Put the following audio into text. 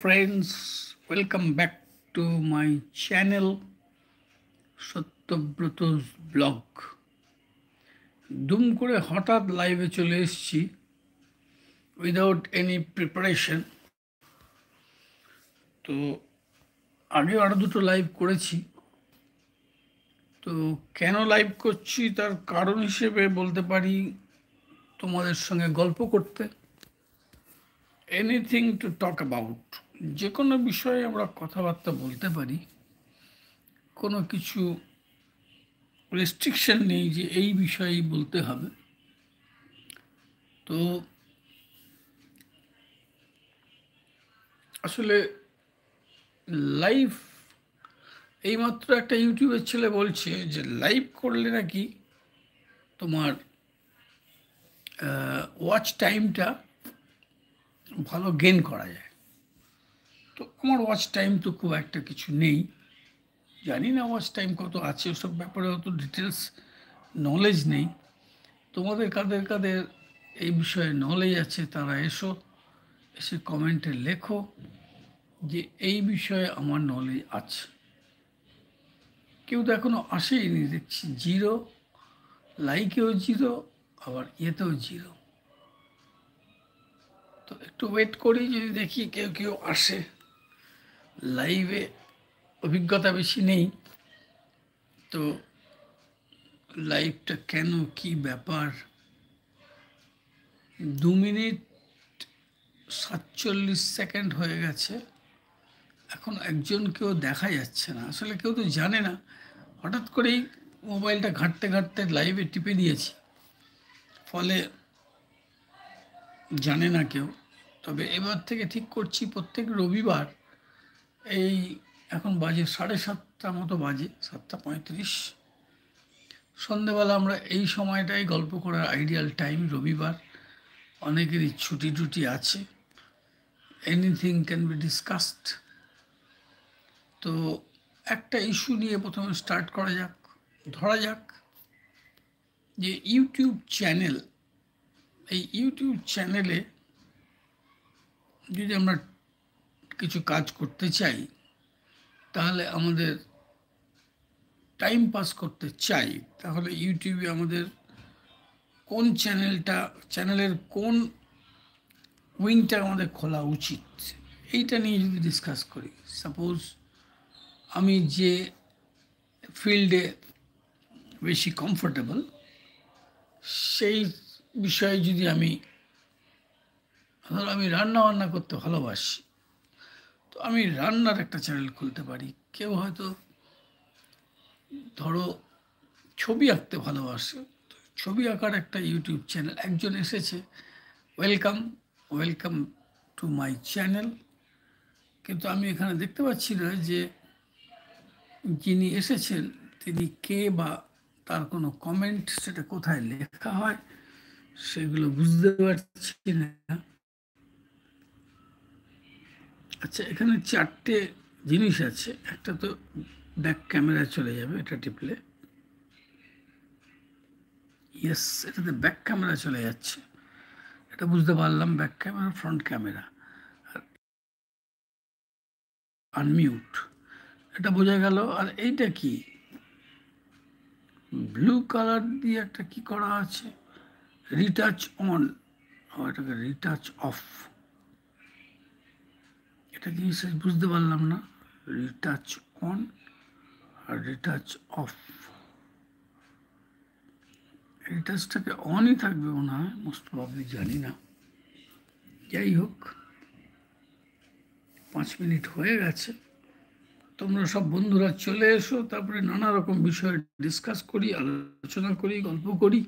friends, welcome back to my channel সত্যব্রত's blog. দুম করে হঠাৎ লাইভে চলে এসেছি উইদাউট এনি প্রিপারেশন। তো আগেও আরও দুটো লাইভ করেছি। তো কেন লাইভ করছি তার কারণ হিসেবে বলতে পারি তোমাদের সঙ্গে গল্প করতে, এনিথিং টু টক অ্যাবাউট, যে কোনো বিষয়ে আমরা কথাবার্তা বলতে পারি। কোনো কিছু রেস্ট্রিকশন নেই যে এই বিষয়েই বলতে হবে। তো আসলে লাইভ এইমাত্র একটা ইউটিউবের ছেলে বলছে যে লাইভ করলে নাকি তোমার ওয়াচ টাইমটা ভালো গেন করা যায়। তো আমার ওয়াচ টাইম তো খুব একটা কিছু নেই, জানি না ওয়াচ টাইম কত আছে, ওসব ব্যাপারে অত ডিটেলস নলেজ নেই। তোমাদের কাদের কাদের এই বিষয়ে নলেজ আছে তারা এসে কমেন্টে লেখো যে এই বিষয়ে আমার নলেজ আছে। কেউ তো এখনো আসেইনি, দেখছি জিরো, লাইকেও জিরো, আবার ইয়েতেও জিরো। তো একটু ওয়েট করি, যদি দেখি কেউ কেউ আসে। লাইভে অভিজ্ঞতা বেশি নেই, তো লাইভটা কেন, কি ব্যাপার। 2 মিনিট 47 সেকেন্ড হয়ে গেছে, এখন একজনকেও দেখা যাচ্ছে না। আসলে কেউ তো জানে না, হঠাৎ করেই মোবাইলটা ঘাঁটতে ঘাঁটতে লাইভে টিপে দিয়েছি, ফলে জানে না কেউ। তবে এবার থেকে ঠিক করছি প্রত্যেক রবিবার এই এখন বাজে 7:30 মতো বাজে, 7:35, সন্ধেবেলা আমরা এই সময়টাই গল্প করার আইডিয়াল টাইম। রবিবার অনেকেরই ছুটি টুটি আছে, এনিথিং ক্যান বি ডিসকাসড। তো একটা ইস্যু নিয়ে প্রথমে স্টার্ট করা যাক। ধরা যাক যে ইউটিউব চ্যানেল, এই ইউটিউব চ্যানেলে যদি আমরা কিছু কাজ করতে চাই, তাহলে আমাদের টাইম পাস করতে চাই, তাহলে ইউটিউবে আমাদের কোন চ্যানেলের কোন উইংটা আমাদের খোলা উচিত, এইটা নিয়ে যদি ডিসকাস করি। সাপোজ আমি যে ফিল্ডে বেশি কমফোর্টেবল, সেই বিষয়ে যদি ধরো আমি রান্না বান্না করতে ভালোবাসি, তো আমি রান্নার একটা চ্যানেল খুলতে পারি। কেউ হয়তো ধরো ছবি আঁকতে ভালোবাসে, ছবি আঁকার একটা ইউটিউব চ্যানেল। একজন এসেছে, welcome welcome to my channel, কিন্তু আমি এখানে দেখতে পাচ্ছি না যে যিনি এসেছেন তিনি কে, বা তার কোনো কমেন্ট সেটা কোথায় লেখা হয় সেগুলো বুঝতে পারছি না। আচ্ছা, এখানে 4টে জিনিস আছে। একটা তো ব্যাক ক্যামেরা চলে যাবে, এটা টিপলে, ইয়েস, এটাতে ব্যাক ক্যামেরা চলে যাচ্ছে, এটা বুঝতে পারলাম। ব্যাক ক্যামেরা, ফ্রন্ট ক্যামেরা, আর আনমিউট, এটা বোঝা গেল। আর এইটা কি ব্লু কালার দিয়ে একটা কি করা আছে, রিটাচ অন, এটাকে রিটাচ অফ, এটা কি বুঝতে পারলাম না। রিটাচ অন আর রিটাচ অফ, রিটাচটাকে অনই থাকবে মনে হয়, মোস্ট প্রবলি, জানি না। যাই হোক, 5 মিনিট হয়ে গেছে। তোমরা সব বন্ধুরা চলে এসো, তারপরে নানা রকম বিষয় ডিসকাস করি, আলোচনা করি, গল্প করি।